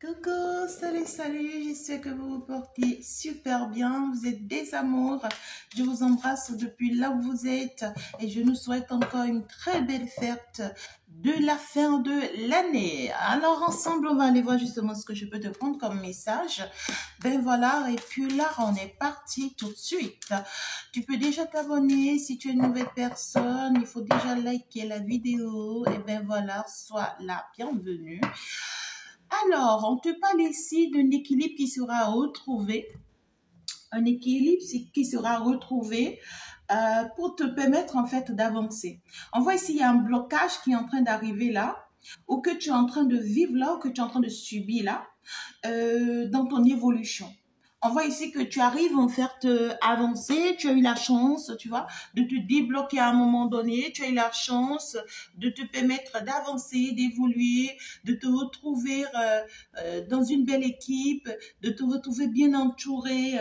Coucou, salut, j'espère que vous vous portez super bien, vous êtes des amours, je vous embrasse depuis là où vous êtes et je nous souhaite encore une très belle fête de la fin de l'année. Alors ensemble, on va aller voir justement ce que je peux te prendre comme message. Ben voilà, et puis là, on est parti tout de suite. Tu peux déjà t'abonner si tu es une nouvelle personne, il faut déjà liker la vidéo et ben voilà, sois la bienvenue. Alors, on te parle ici d'un équilibre qui sera retrouvé, un équilibre qui sera retrouvé pour te permettre en fait d'avancer. On voit ici, il y a un blocage qui est en train d'arriver là, ou que tu es en train de vivre là, ou que tu es en train de subir là, dans ton évolution. On voit ici que tu arrives en fait avancer, tu as eu la chance, tu vois, de te débloquer à un moment donné, tu as eu la chance de te permettre d'avancer, d'évoluer, de te retrouver dans une belle équipe, de te retrouver bien entouré.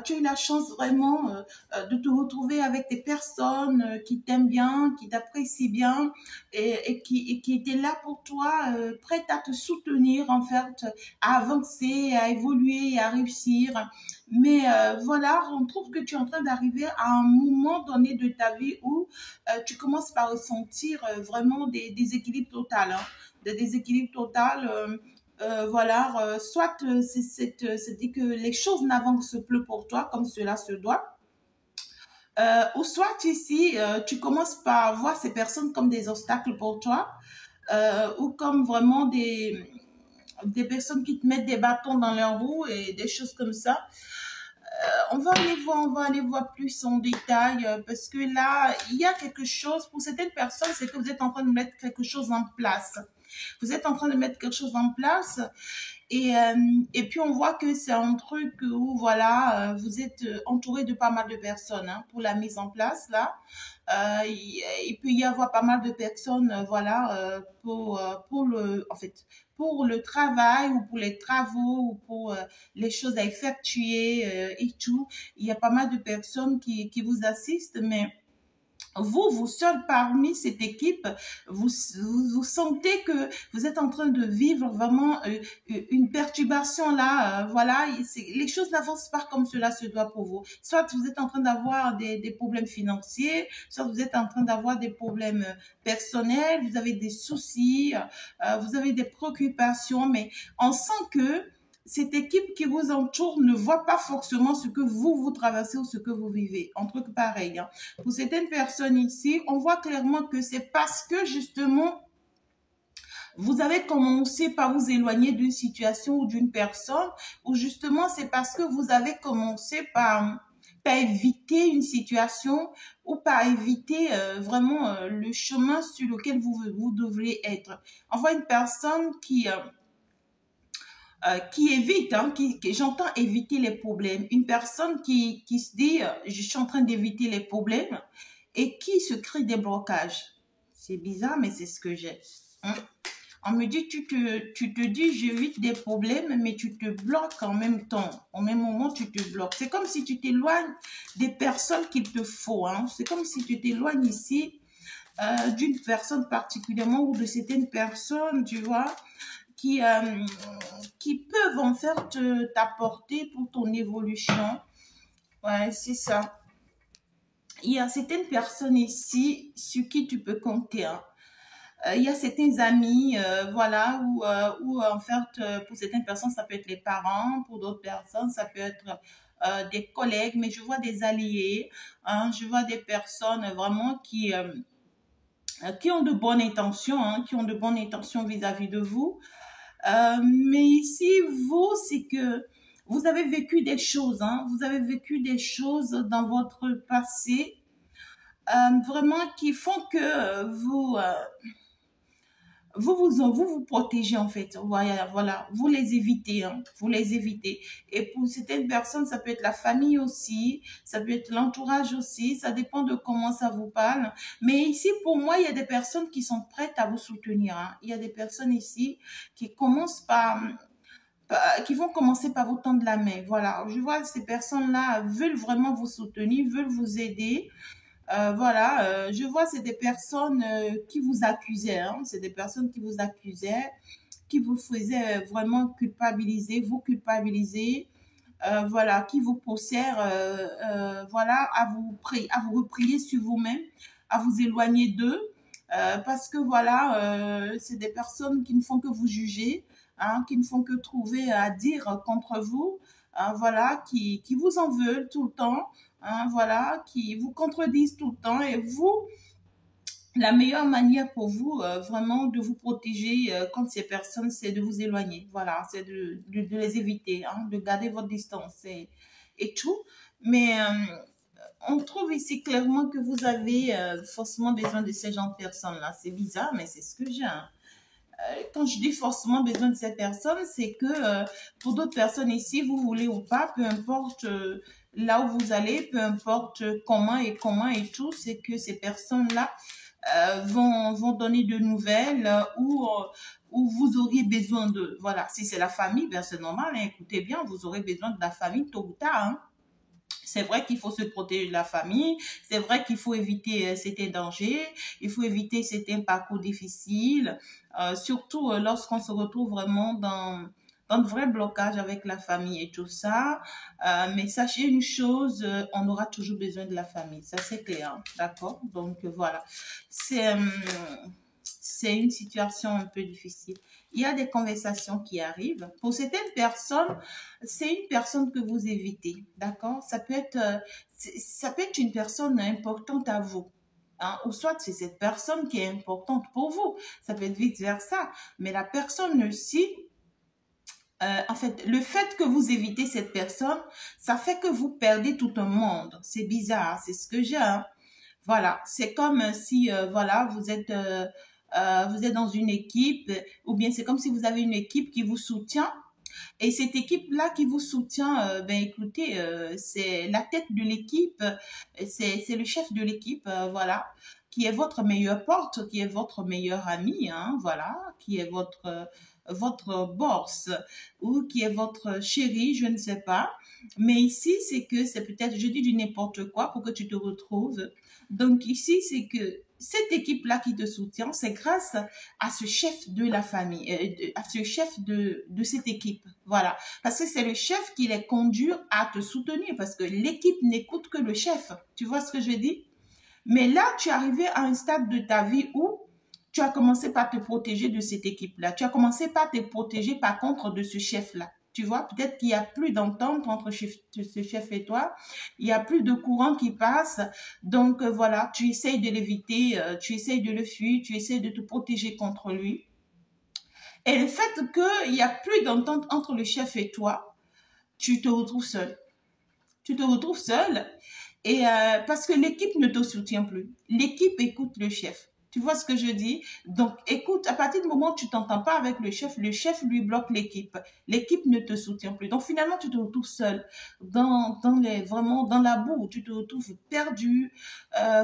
Tu as eu la chance vraiment de te retrouver avec des personnes qui t'aiment bien, qui t'apprécient bien et qui étaient là pour toi, prêtes à te soutenir en fait, à avancer, à évoluer et à réussir. Mais voilà, on trouve que tu es en train d'arriver à un moment donné de ta vie où tu commences par ressentir vraiment des déséquilibres total, hein, des déséquilibres total. Voilà, soit c'est que les choses n'avancent plus pour toi comme cela se doit, ou soit ici, tu commences par voir ces personnes comme des obstacles pour toi, ou comme vraiment des personnes qui te mettent des bâtons dans leurs roues et des choses comme ça. On va aller voir plus en détail parce que là, il y a quelque chose, pour certaines personnes, c'est que vous êtes en train de mettre quelque chose en place. Vous êtes en train de mettre quelque chose en place et, euh, et puis on voit que c'est un truc où voilà, vous êtes entouré de pas mal de personnes hein, pour la mise en place là. Il peut y avoir pas mal de personnes, voilà, pour le, en fait, pour le travail ou pour les travaux ou pour les choses à effectuer et tout. Il y a pas mal de personnes qui vous assistent, mais vous seul parmi cette équipe, vous sentez que vous êtes en train de vivre vraiment une perturbation là. Voilà, les choses n'avancent pas comme cela se doit pour vous. Soit vous êtes en train d'avoir des problèmes financiers, soit vous êtes en train d'avoir des problèmes personnels, vous avez des soucis, vous avez des préoccupations, mais on sent que cette équipe qui vous entoure ne voit pas forcément ce que vous traversez ou ce que vous vivez. Un truc pareil. Hein. Pour certaines personnes ici, on voit clairement que c'est parce que justement, vous avez commencé par vous éloigner d'une situation ou d'une personne, ou justement c'est parce que vous avez commencé par éviter une situation ou par éviter vraiment le chemin sur lequel vous devriez être. On voit une personne qui évite, hein, j'entends éviter les problèmes. Une personne qui se dit, je suis en train d'éviter les problèmes et qui se crée des blocages. C'est bizarre, mais c'est ce que j'ai. Hein. On me dit, tu te dis, j'évite des problèmes, mais tu te bloques en même temps. Au même moment, tu te bloques. C'est comme si tu t'éloignes des personnes qu'il te faut. Hein. C'est comme si tu t'éloignes ici d'une personne particulièrement ou de certaines personnes, tu vois, qui, euh, qui peuvent en fait t'apporter pour ton évolution. Ouais, c'est ça. Il y a certaines personnes ici sur qui tu peux compter. Hein. Il y a certains amis, voilà, où en fait, pour certaines personnes, ça peut être les parents, pour d'autres personnes, ça peut être des collègues, mais je vois des alliés, hein, je vois des personnes vraiment qui ont de bonnes intentions, hein, qui ont de bonnes intentions vis-à-vis de vous. Mais ici, vous, c'est que vous avez vécu des choses, hein, vous avez vécu des choses dans votre passé, vraiment qui font que vous protégez en fait. Voilà, vous les évitez, hein, vous les évitez. Et pour certaines personnes, ça peut être la famille aussi, ça peut être l'entourage aussi, ça dépend de comment ça vous parle. Mais ici, pour moi, il y a des personnes qui sont prêtes à vous soutenir. Hein. Il y a des personnes ici qui commencent qui vont commencer par vous tendre la main. Voilà, je vois que ces personnes-là veulent vraiment vous soutenir, veulent vous aider. Voilà, je vois c'est des personnes qui vous accusaient, hein, c'est des personnes qui vous accusaient, qui vous faisait vraiment culpabiliser, vous culpabiliser, voilà, qui vous poussait, voilà, à vous replier sur vous-même, à vous éloigner d'eux, parce que voilà, c'est des personnes qui ne font que vous juger, hein, qui ne font que trouver à dire contre vous, hein, voilà, qui vous en veulent tout le temps, hein, voilà, qui vous contredisent tout le temps, et vous, la meilleure manière pour vous, vraiment, de vous protéger contre ces personnes, c'est de vous éloigner. Voilà, c'est de les éviter, hein, de garder votre distance et tout. Mais on trouve ici clairement que vous avez forcément besoin de ces genres de personnes-là. C'est bizarre, mais c'est ce que j'ai, hein. Quand je dis forcément besoin de ces personnes, c'est que pour d'autres personnes ici, vous voulez ou pas, peu importe là où vous allez, peu importe comment et tout, c'est que ces personnes-là vont donner de nouvelles où vous auriez besoin de, voilà, si c'est la famille, ben c'est normal, hein, écoutez bien, vous aurez besoin de la famille tôt ou tard, hein. C'est vrai qu'il faut se protéger de la famille, c'est vrai qu'il faut éviter certains dangers, il faut éviter certains parcours difficiles, surtout lorsqu'on se retrouve vraiment dans de vrais blocages avec la famille et tout ça. Mais sachez une chose, on aura toujours besoin de la famille, ça c'est clair, hein, d'accord? Donc voilà, c'est une situation un peu difficile. Il y a des conversations qui arrivent. Pour certaines personnes, c'est une personne que vous évitez, d'accord? Ça peut être une personne importante à vous, hein, ou soit c'est cette personne qui est importante pour vous. Ça peut être vice-versa. Mais la personne aussi, en fait, le fait que vous évitez cette personne, ça fait que vous perdez tout un monde. C'est bizarre, c'est ce que j'ai, hein. Voilà, c'est comme si, voilà, vous êtes dans une équipe, ou bien c'est comme si vous avez une équipe qui vous soutient, et cette équipe-là qui vous soutient, ben écoutez, c'est la tête de l'équipe, c'est le chef de l'équipe, voilà, qui est votre meilleure porte, qui est votre meilleur ami, hein, voilà, qui est votre boss ou qui est votre chéri, je ne sais pas. Mais ici, c'est que c'est peut-être, je dis du n'importe quoi pour que tu te retrouves. Donc ici, c'est que cette équipe-là qui te soutient, c'est grâce à ce chef de la famille, à ce chef de cette équipe. Voilà. Parce que c'est le chef qui les conduit à te soutenir parce que l'équipe n'écoute que le chef. Tu vois ce que je dis? Mais là, tu es arrivé à un stade de ta vie où tu as commencé par te protéger de cette équipe-là. Tu as commencé par te protéger par contre de ce chef-là. Tu vois, peut-être qu'il n'y a plus d'entente entre ce chef et toi. Il n'y a plus de courant qui passe. Donc voilà, tu essayes de l'éviter, tu essayes de le fuir, tu essayes de te protéger contre lui. Et le fait qu'il n'y a plus d'entente entre le chef et toi, tu te retrouves seul. Tu te retrouves seul et parce que l'équipe ne te soutient plus. L'équipe écoute le chef. Tu vois ce que je dis? Donc, écoute, à partir du moment où tu t'entends pas avec le chef lui bloque l'équipe. L'équipe ne te soutient plus. Donc, finalement, tu te retrouves seul vraiment dans la boue. Tu te retrouves perdu.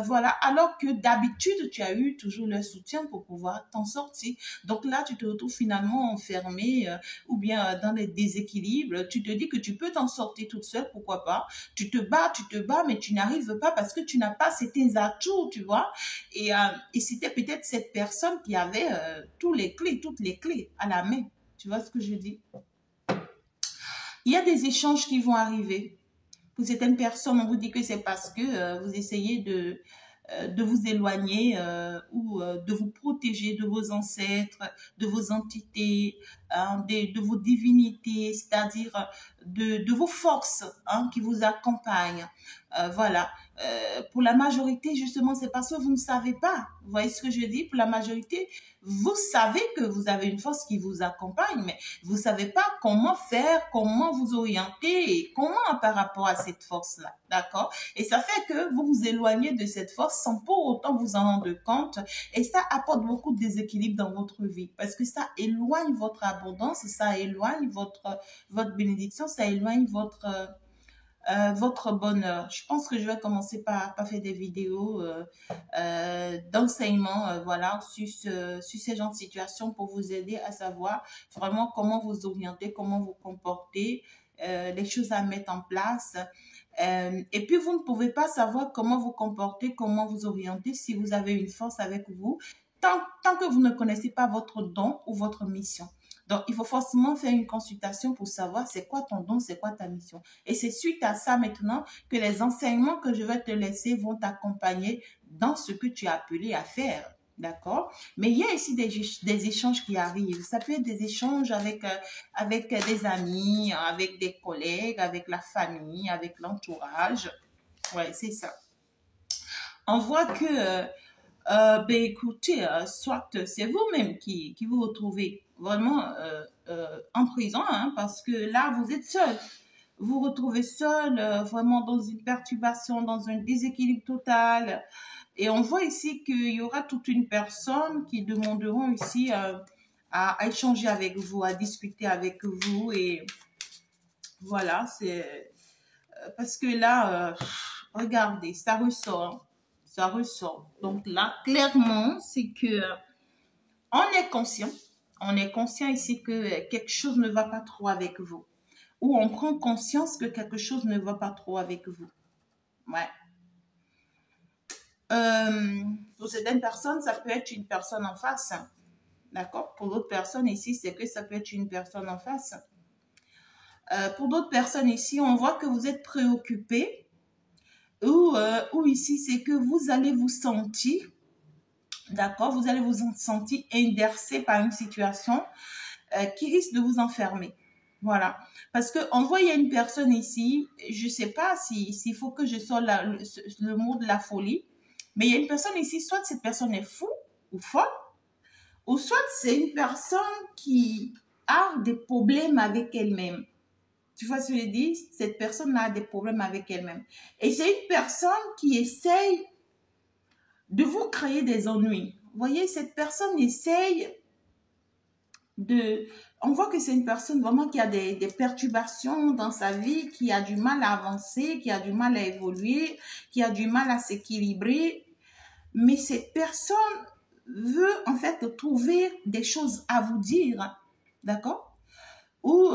Voilà. Alors que d'habitude, tu as eu toujours le soutien pour pouvoir t'en sortir. Donc là, tu te retrouves finalement enfermé ou bien dans les déséquilibres. Tu te dis que tu peux t'en sortir toute seule, pourquoi pas? Tu te bats, mais tu n'arrives pas parce que tu n'as pas certains atouts, tu vois. Et c'était peut-être cette personne qui avait toutes les clés à la main. Tu vois ce que je dis? Il y a des échanges qui vont arriver. Pour certaines personnes, on vous dit que c'est parce que vous essayez de vous éloigner ou de vous protéger de vos ancêtres, de vos entités, hein, de vos divinités, c'est-à-dire de vos forces, hein, qui vous accompagnent. Voilà. Pour la majorité, justement, c'est parce que vous ne savez pas. Vous voyez ce que je dis? Pour la majorité, vous savez que vous avez une force qui vous accompagne, mais vous ne savez pas comment faire, comment vous orienter et comment par rapport à cette force-là. D'accord? Et ça fait que vous vous éloignez de cette force sans pour autant vous en rendre compte. Et ça apporte beaucoup de déséquilibre dans votre vie parce que ça éloigne votre abondance, ça éloigne votre bénédiction, ça éloigne votre bonheur. Je pense que je vais commencer par faire des vidéos d'enseignement voilà, sur ces genres de situations pour vous aider à savoir vraiment comment vous orienter, comment vous comporter, les choses à mettre en place. Et puis, vous ne pouvez pas savoir comment vous comporter, comment vous orienter si vous avez une force avec vous, tant que vous ne connaissez pas votre don ou votre mission. Donc, il faut forcément faire une consultation pour savoir c'est quoi ton don, c'est quoi ta mission. Et c'est suite à ça maintenant que les enseignements que je vais te laisser vont t'accompagner dans ce que tu es appelé à faire. D'accord? Mais il y a ici des échanges qui arrivent. Ça peut être des échanges avec des amis, avec des collègues, avec la famille, avec l'entourage. Ouais, c'est ça. On voit que, ben écoutez, soit c'est vous-même qui vous retrouvez vraiment en prison, hein, parce que là, vous êtes seul. Vous vous retrouvez seul, vraiment dans une perturbation, dans un déséquilibre total. Et on voit ici qu'il y aura toute une personne qui demanderont ici à échanger avec vous, à discuter avec vous. Et voilà, c'est parce que là, regardez, ça ressort, hein, ça ressort. Donc là, clairement, c'est que on est conscient ici que quelque chose ne va pas trop avec vous, ou on prend conscience que quelque chose ne va pas trop avec vous. Ouais. Pour certaines personnes, ça peut être une personne en face. D'accord? Pour d'autres personnes ici, c'est que ça peut être une personne en face. Pour d'autres personnes ici, on voit que vous êtes préoccupé ou ici, c'est que vous allez vous sentir, d'accord? Vous allez vous sentir inversé par une situation qui risque de vous enfermer. Voilà. Parce qu'on voit, il y a une personne ici, je ne sais pas s'il faut que je sorte le mot de la folie, mais il y a une personne ici, soit cette personne est fou ou folle, ou soit c'est une personne qui a des problèmes avec elle-même. Tu vois ce que je dis? Cette personne a des problèmes avec elle-même. Et c'est une personne qui essaye de vous créer des ennuis. Vous voyez, cette personne essaye de... On voit que c'est une personne vraiment qui a des perturbations dans sa vie, qui a du mal à avancer, qui a du mal à évoluer, qui a du mal à s'équilibrer. Mais cette personne veut en fait trouver des choses à vous dire, d'accord? Ou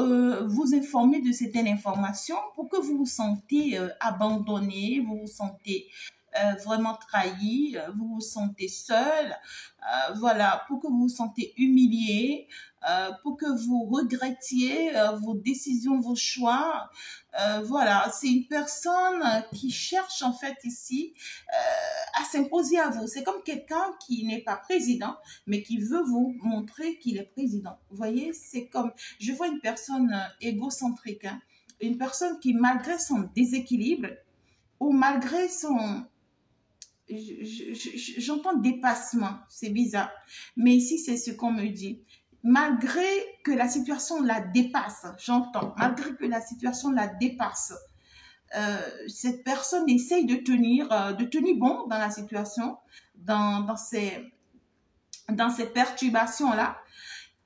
vous informer de certaines informations pour que vous vous sentez abandonné, vous vous sentez vraiment trahi, vous vous sentez seul, voilà, pour que vous vous sentez humilié, pour que vous regrettiez vos décisions, vos choix. Voilà, c'est une personne qui cherche en fait ici à s'imposer à vous. C'est comme quelqu'un qui n'est pas président, mais qui veut vous montrer qu'il est président. Vous voyez, c'est comme, je vois une personne égocentrique, hein, une personne qui, malgré son déséquilibre, ou malgré son, j'entends dépassement, c'est bizarre, mais ici c'est ce qu'on me dit. Malgré que la situation la dépasse, j'entends, malgré que la situation la dépasse, cette personne essaye de tenir bon dans la situation, dans ces perturbations-là,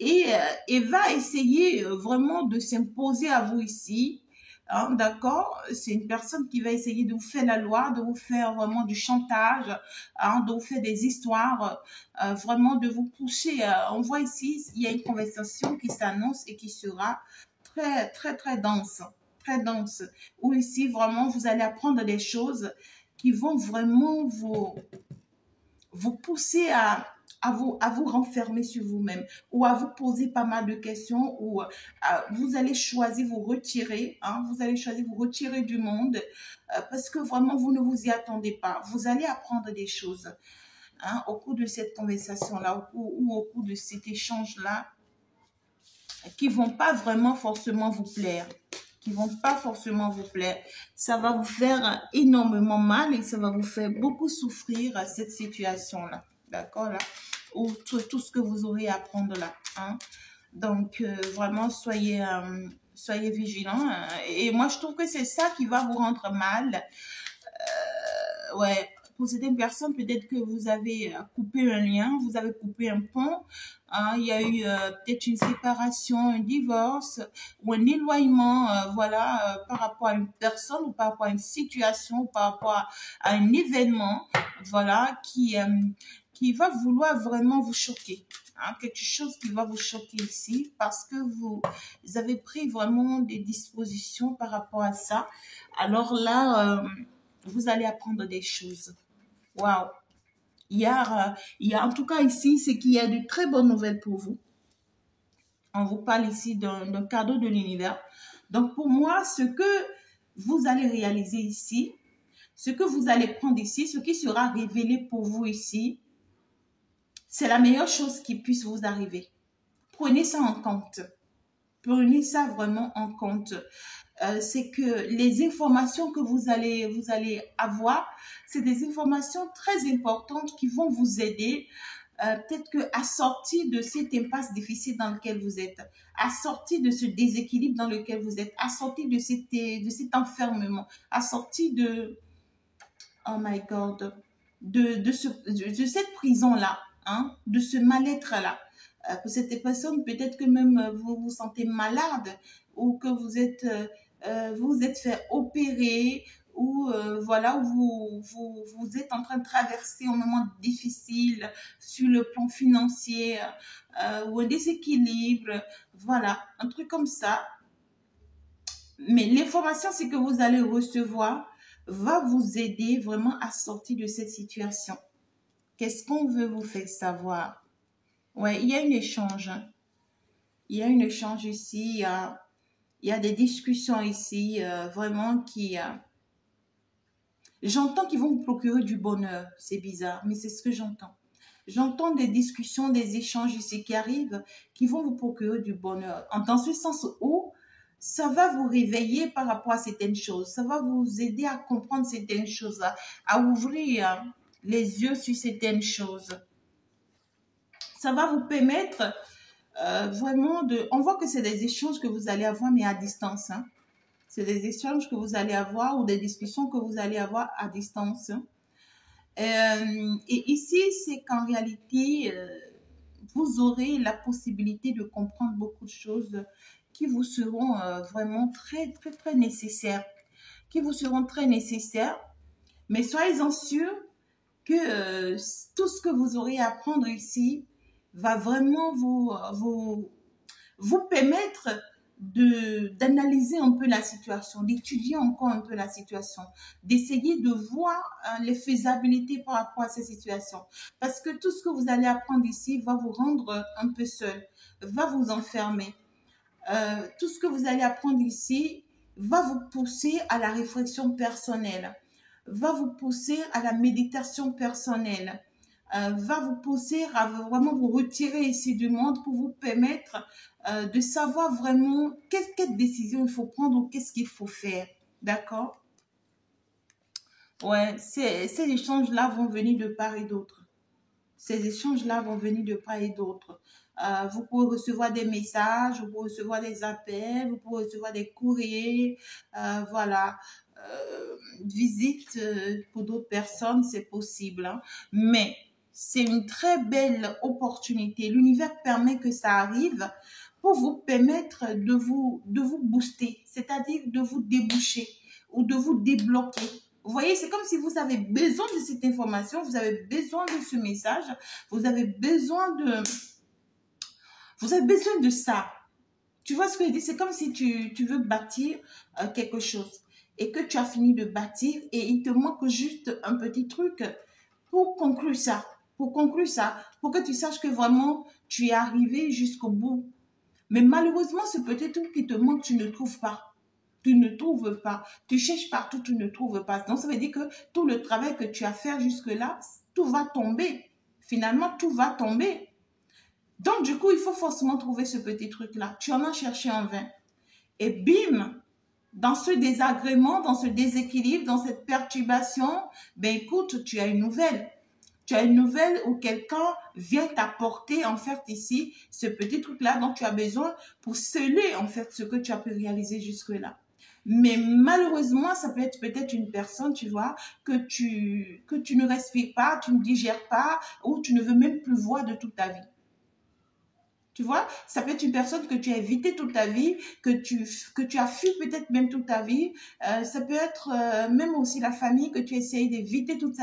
et va essayer vraiment de s'imposer à vous ici. Hein, d'accord? C'est une personne qui va essayer de vous faire la loi, de vous faire vraiment du chantage, hein, de vous faire des histoires, vraiment de vous pousser. On voit ici, il y a une conversation qui s'annonce et qui sera très, très, très dense. Très dense. Où ici, vraiment, vous allez apprendre des choses qui vont vraiment vous pousser à vous renfermer sur vous-même ou à vous poser pas mal de questions ou vous allez choisir vous retirer, hein, vous allez choisir vous retirer du monde parce que vraiment vous ne vous y attendez pas. Vous allez apprendre des choses, hein, au cours de cette conversation-là ou au cours de cet échange-là qui vont pas vraiment forcément vous plaire. Qui vont pas forcément vous plaire. Ça va vous faire énormément mal et ça va vous faire beaucoup souffrir à cette situation-là. D'accord, là? Ou tout ce que vous aurez à apprendre là. Hein? Donc, vraiment, soyez vigilants. Hein? Et moi, je trouve que c'est ça qui va vous rendre mal. Ouais. Pour certaines personnes, peut-être que vous avez coupé un lien, vous avez coupé un pont. Hein, il y a eu peut-être une séparation, un divorce ou un éloignement, voilà, par rapport à une personne ou par rapport à une situation ou par rapport à un événement, voilà, qui va vouloir vraiment vous choquer. Hein, quelque chose qui va vous choquer ici parce que vous avez pris vraiment des dispositions par rapport à ça. Alors là, vous allez apprendre des choses. Waouh! Il y a en tout cas ici, c'est qu'il y a de très bonnes nouvelles pour vous. On vous parle ici d'un cadeau de l'univers. Donc, pour moi, ce que vous allez réaliser ici, ce que vous allez prendre ici, ce qui sera révélé pour vous ici, c'est la meilleure chose qui puisse vous arriver. Prenez ça en compte. Prenez ça vraiment en compte. C'est que les informations que vous allez avoir, c'est des informations très importantes qui vont vous aider peut-être à sortir de cette impasse difficile dans laquelle vous êtes, à sortir de ce déséquilibre dans lequel vous êtes, à sortir de cet enfermement, à sortir de, oh my God, de cette prison-là, hein, de ce mal-être-là. Pour cette personne, peut-être que même vous vous sentez malade ou que vous êtes fait opérer ou voilà, vous êtes en train de traverser un moment difficile sur le plan financier ou un déséquilibre, voilà, un truc comme ça. Mais l'information, c'est que vous allez recevoir va vous aider vraiment à sortir de cette situation. Qu'est-ce qu'on veut vous faire savoir? Ouais, il y a un échange. Hein. Il y a un échange ici. Il y a des discussions ici, vraiment qui... J'entends qu'ils vont vous procurer du bonheur. C'est bizarre, mais c'est ce que j'entends. J'entends des discussions, des échanges ici qui arrivent, qui vont vous procurer du bonheur. Dans ce sens où ça va vous réveiller par rapport à certaines choses. Ça va vous aider à comprendre certaines choses, à ouvrir les yeux sur certaines choses. Ça va vous permettre vraiment de... On voit que c'est des échanges que vous allez avoir, mais à distance. Hein. C'est des échanges que vous allez avoir ou des discussions que vous allez avoir à distance. Et ici, c'est qu'en réalité, vous aurez la possibilité de comprendre beaucoup de choses qui vous seront vraiment très, très, très nécessaires. Qui vous seront très nécessaires. Mais soyez-en sûrs que tout ce que vous aurez à apprendre ici va vraiment vous permettre d'analyser un peu la situation, d'étudier encore un peu la situation, d'essayer de voir les faisabilités par rapport à ces situations. Parce que tout ce que vous allez apprendre ici va vous rendre un peu seul, va vous enfermer. Tout ce que vous allez apprendre ici va vous pousser à la réflexion personnelle, va vous pousser à la méditation personnelle, va vous pousser à vraiment vous retirer ici du monde pour vous permettre de savoir vraiment quelle décision il faut prendre ou qu'est-ce qu'il faut faire. D'accord? Ouais, ces échanges-là vont venir de part et d'autre. Ces échanges-là vont venir de part et d'autre. Vous pouvez recevoir des messages, vous pouvez recevoir des appels, vous pouvez recevoir des courriers, voilà. Visite pour d'autres personnes, c'est possible. Hein. Mais c'est une très belle opportunité. L'univers permet que ça arrive pour vous permettre de vous booster, c'est-à-dire de vous déboucher ou de vous débloquer. Vous voyez, c'est comme si vous avez besoin de cette information, vous avez besoin de ce message, vous avez besoin de ça. Tu vois ce que je dis? C'est comme si tu veux bâtir quelque chose et que tu as fini de bâtir et il te manque juste un petit truc pour conclure ça. Pour que tu saches que vraiment tu es arrivé jusqu'au bout. Mais malheureusement, ce petit truc qui te manque, tu ne trouves pas. Tu ne trouves pas. Tu cherches partout, tu ne trouves pas. Donc, ça veut dire que tout le travail que tu as fait jusque-là, tout va tomber. Finalement, tout va tomber. Donc, du coup, il faut forcément trouver ce petit truc-là. Tu en as cherché en vain. Et bim, dans ce désagrément, dans ce déséquilibre, dans cette perturbation, ben écoute, tu as une nouvelle. Tu as une nouvelle où quelqu'un vient t'apporter, en fait, ici, ce petit truc-là dont tu as besoin pour sceller, en fait, ce que tu as pu réaliser jusque-là. Mais malheureusement, ça peut être peut-être une personne, tu vois, que tu ne respires pas, tu ne digères pas, ou tu ne veux même plus voir de toute ta vie. Tu vois, ça peut être une personne que tu as évité toute ta vie, que tu as fui peut-être même toute ta vie. Ça peut être même aussi la famille que tu essayes d'éviter toute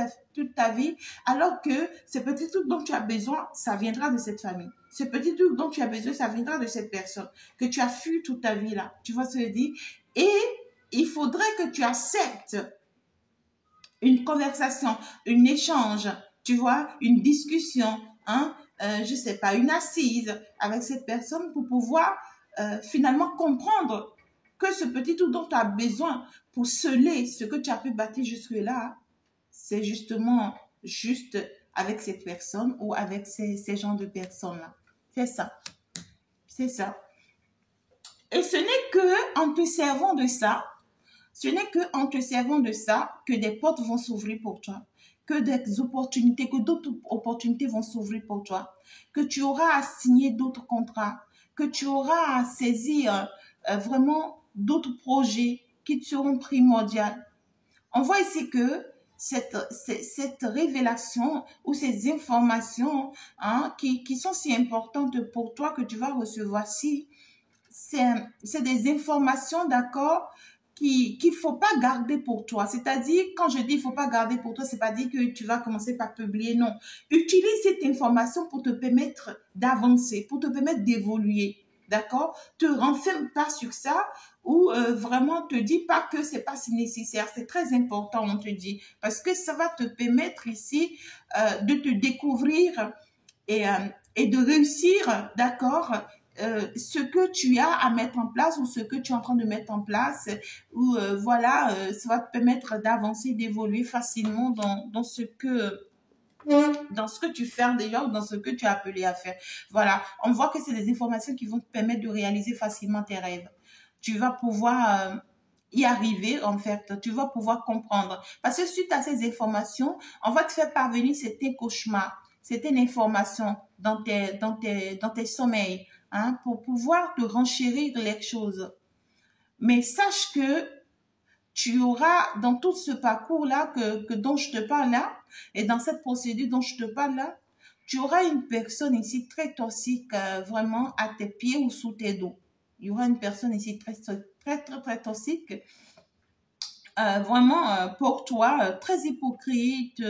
ta vie, alors que ce petit truc dont tu as besoin, ça viendra de cette famille. Ce petit truc dont tu as besoin, ça viendra de cette personne que tu as fui toute ta vie là. Tu vois ce que je dis? Et il faudrait que tu acceptes une conversation, un échange, tu vois, une discussion, hein, je sais pas, une assise avec cette personne pour pouvoir finalement comprendre que ce petit tout dont tu as besoin pour sceller ce que tu as pu bâtir jusque-là, c'est justement juste avec cette personne ou avec ces genres de personnes-là. C'est ça. C'est ça. Et ce n'est que en te servant de ça, ce n'est que en te servant de ça que des portes vont s'ouvrir pour toi, que des opportunités, que d'autres opportunités vont s'ouvrir pour toi, que tu auras à signer d'autres contrats, que tu auras à saisir vraiment d'autres projets qui te seront primordiaux. On voit ici que cette révélation ou ces informations qui sont si importantes pour toi que tu vas recevoir, si c'est des informations, d'accord, qu'il ne faut pas garder pour toi. C'est-à-dire, quand je dis il ne faut pas garder pour toi, c'est pas dire que tu vas commencer par publier, non. Utilise cette information pour te permettre d'avancer, pour te permettre d'évoluer, d'accord? Te renferme pas sur ça ou vraiment te dis pas que c'est pas si nécessaire. C'est très important, on te dit, parce que ça va te permettre ici de te découvrir et de réussir, d'accord, ce que tu as à mettre en place ou ce que tu es en train de mettre en place, ou voilà, ça va te permettre d'avancer, d'évoluer facilement dans ce que tu fais déjà ou dans ce que tu es appelé à faire. Voilà, on voit que c'est des informations qui vont te permettre de réaliser facilement tes rêves. Tu vas pouvoir y arriver, en fait, tu vas pouvoir comprendre. Parce que suite à ces informations, on va te faire parvenir certains cauchemars, certaines informations dans tes sommeils, pour pouvoir te renchérir les choses. Mais sache que tu auras dans tout ce parcours-là dont je te parle là, et dans cette procédure dont je te parle là, tu auras une personne ici très toxique, vraiment à tes pieds ou sous tes dos. Il y aura une personne ici très toxique, vraiment pour toi, très hypocrite,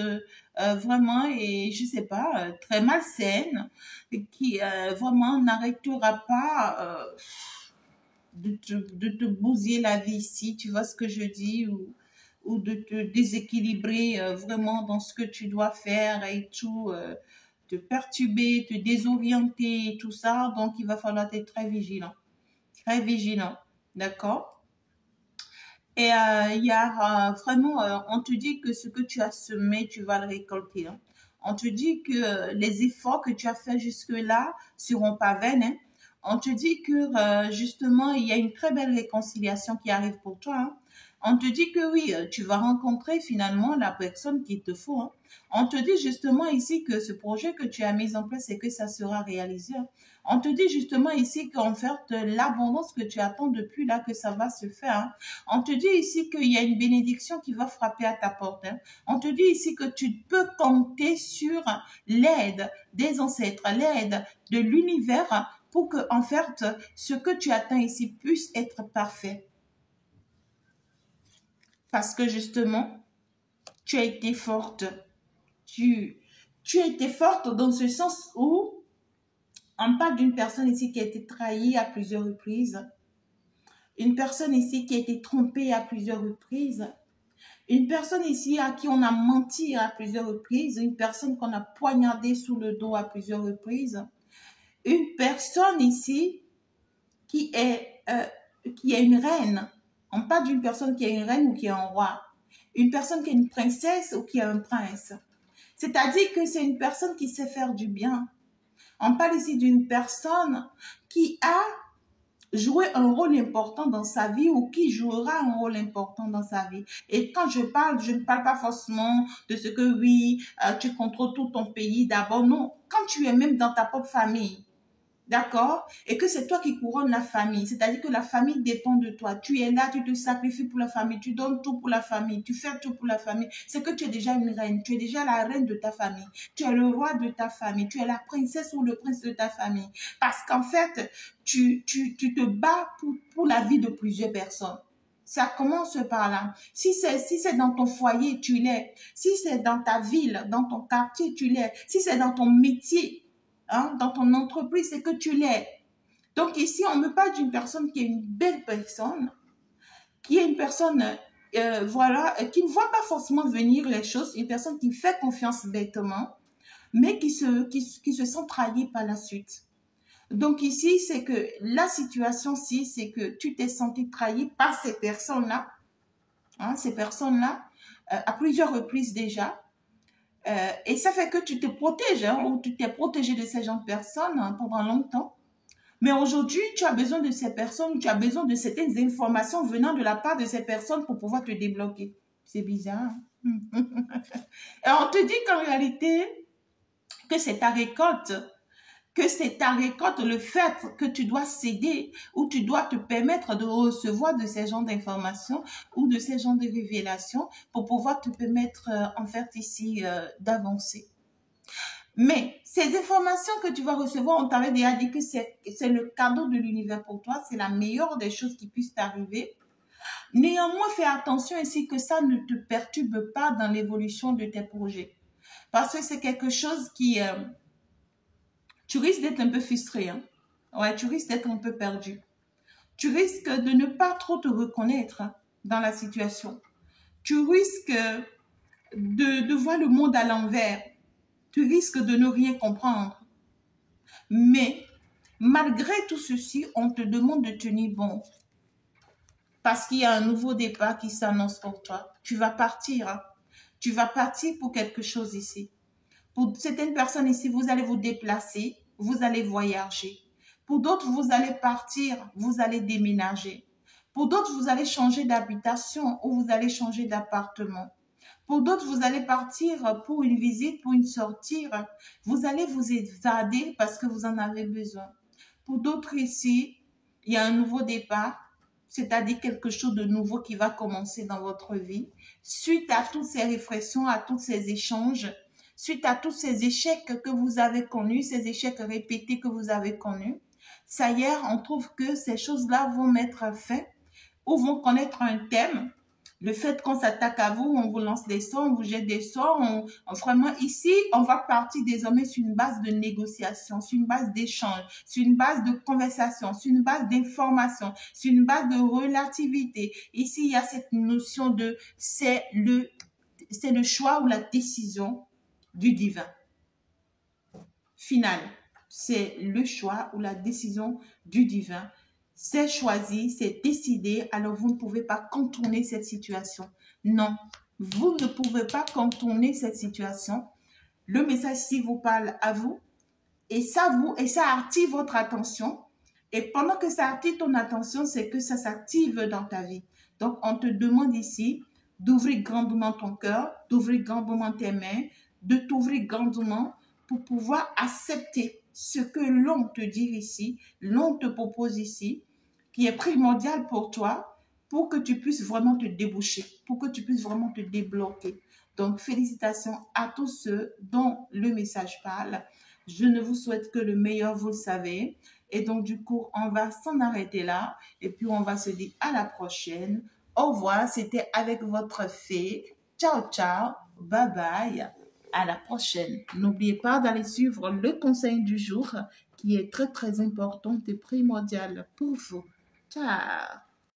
vraiment, et je sais pas, très malsaine, qui vraiment n'arrêtera pas de te bousiller la vie ici, tu vois ce que je dis, ou de te déséquilibrer vraiment dans ce que tu dois faire et tout, te perturber, te désorienter et tout ça. Donc, il va falloir être très vigilant, d'accord? Et il y a vraiment, on te dit que ce que tu as semé, tu vas le récolter. Hein. On te dit que les efforts que tu as faits jusque-là seront pas vains. Hein. On te dit que justement, il y a une très belle réconciliation qui arrive pour toi. Hein. On te dit que oui, tu vas rencontrer finalement la personne qu'il te faut. Hein. On te dit justement ici que ce projet que tu as mis en place, c'est que ça sera réalisé. Hein. On te dit justement ici qu'en fait, l'abondance que tu attends depuis là, que ça va se faire. Hein. On te dit ici qu'il y a une bénédiction qui va frapper à ta porte. Hein. On te dit ici que tu peux compter sur l'aide des ancêtres, l'aide de l'univers pour que, en fait, ce que tu attends ici puisse être parfait. Parce que justement, tu as été forte. Tu as été forte dans ce sens où on parle d'une personne ici qui a été trahie à plusieurs reprises. Une personne ici qui a été trompée à plusieurs reprises. Une personne ici à qui on a menti à plusieurs reprises. Une personne qu'on a poignardée sous le dos à plusieurs reprises. Une personne ici qui est une reine. On parle d'une personne qui est une reine ou qui est un roi. Une personne qui est une princesse ou qui est un prince. C'est-à-dire que c'est une personne qui sait faire du bien. On parle ici d'une personne qui a joué un rôle important dans sa vie ou qui jouera un rôle important dans sa vie. Et quand je ne parle pas forcément de ce que oui, tu contrôles tout ton pays d'abord. Non, quand tu es même dans ta propre famille, d'accord? Et que c'est toi qui couronnes la famille. C'est-à-dire que la famille dépend de toi. Tu es là, tu te sacrifies pour la famille, tu donnes tout pour la famille, tu fais tout pour la famille. C'est que tu es déjà une reine. Tu es déjà la reine de ta famille. Tu es le roi de ta famille. Tu es la princesse ou le prince de ta famille. Parce qu'en fait, tu te bats pour la vie de plusieurs personnes. Ça commence par là. Si c'est dans ton foyer, tu l'es. Si c'est dans ta ville, dans ton quartier, tu l'es. Si c'est dans ton métier, dans ton entreprise, c'est que tu l'es. Donc ici, on me parle d'une personne qui est une belle personne, qui est une personne, voilà, qui ne voit pas forcément venir les choses, une personne qui fait confiance bêtement, mais qui se sentent trahis par la suite. Donc ici, c'est que la situation-ci, c'est que tu t'es senti trahi par ces personnes-là, hein, à plusieurs reprises déjà. Et ça fait que tu te protèges, hein, ou tu t'es protégé de ces gens de personnes, hein, pendant longtemps. Mais aujourd'hui, tu as besoin de ces personnes, tu as besoin de certaines informations venant de la part de ces personnes pour pouvoir te débloquer. C'est bizarre. Hein? Et on te dit qu'en réalité, que c'est ta récolte, le fait que tu dois céder ou tu dois te permettre de recevoir de ces genres d'informations ou de ces genres de révélations pour pouvoir te permettre, en fait, ici, d'avancer. Mais ces informations que tu vas recevoir, on t'avait déjà dit que c'est le cadeau de l'univers pour toi, c'est la meilleure des choses qui puissent t'arriver. Néanmoins, fais attention ici que ça ne te perturbe pas dans l'évolution de tes projets. Parce que c'est quelque chose qui... tu risques d'être un peu frustré. Hein? Ouais, tu risques d'être un peu perdu. Tu risques de ne pas trop te reconnaître, hein, dans la situation. Tu risques de voir le monde à l'envers. Tu risques de ne rien comprendre. Mais malgré tout ceci, on te demande de tenir bon. Parce qu'il y a un nouveau départ qui s'annonce pour toi. Tu vas partir. Hein. Tu vas partir pour quelque chose ici. Pour certaines personnes ici, vous allez vous déplacer, vous allez voyager. Pour d'autres, vous allez partir, vous allez déménager. Pour d'autres, vous allez changer d'habitation ou vous allez changer d'appartement. Pour d'autres, vous allez partir pour une visite, pour une sortie. Vous allez vous évader parce que vous en avez besoin. Pour d'autres ici, il y a un nouveau départ, c'est-à-dire quelque chose de nouveau qui va commencer dans votre vie. Suite à toutes ces réflexions, à tous ces échanges, suite à tous ces échecs que vous avez connus, ces échecs répétés que vous avez connus, ça y est, on trouve que ces choses-là vont mettre fin ou vont connaître un thème. Le fait qu'on s'attaque à vous, on vous lance des sorts, on vous jette des sorts, vraiment ici, on va partir désormais sur une base de négociation, sur une base d'échange, sur une base de conversation, sur une base d'information, sur une base de relativité. Ici, il y a cette notion de c'est le choix ou la décision du divin. Final, c'est le choix ou la décision du divin. C'est choisi, c'est décidé, alors vous ne pouvez pas contourner cette situation. Non, vous ne pouvez pas contourner cette situation. Le message-ci vous parle à vous et ça active votre attention. Et pendant que ça active ton attention, c'est que ça s'active dans ta vie. Donc, on te demande ici d'ouvrir grandement ton cœur, d'ouvrir grandement tes mains, de t'ouvrir grandement pour pouvoir accepter ce que l'on te dit ici, l'on te propose ici, qui est primordial pour toi, pour que tu puisses vraiment te déboucher, pour que tu puisses vraiment te débloquer. Donc, félicitations à tous ceux dont le message parle. Je ne vous souhaite que le meilleur, vous le savez. Et donc, du coup, on va s'en arrêter là. Et puis, on va se dire à la prochaine. Au revoir, c'était avec votre fée. Ciao, ciao. Bye bye. À la prochaine. N'oubliez pas d'aller suivre le conseil du jour qui est très, très important et primordial pour vous. Ciao.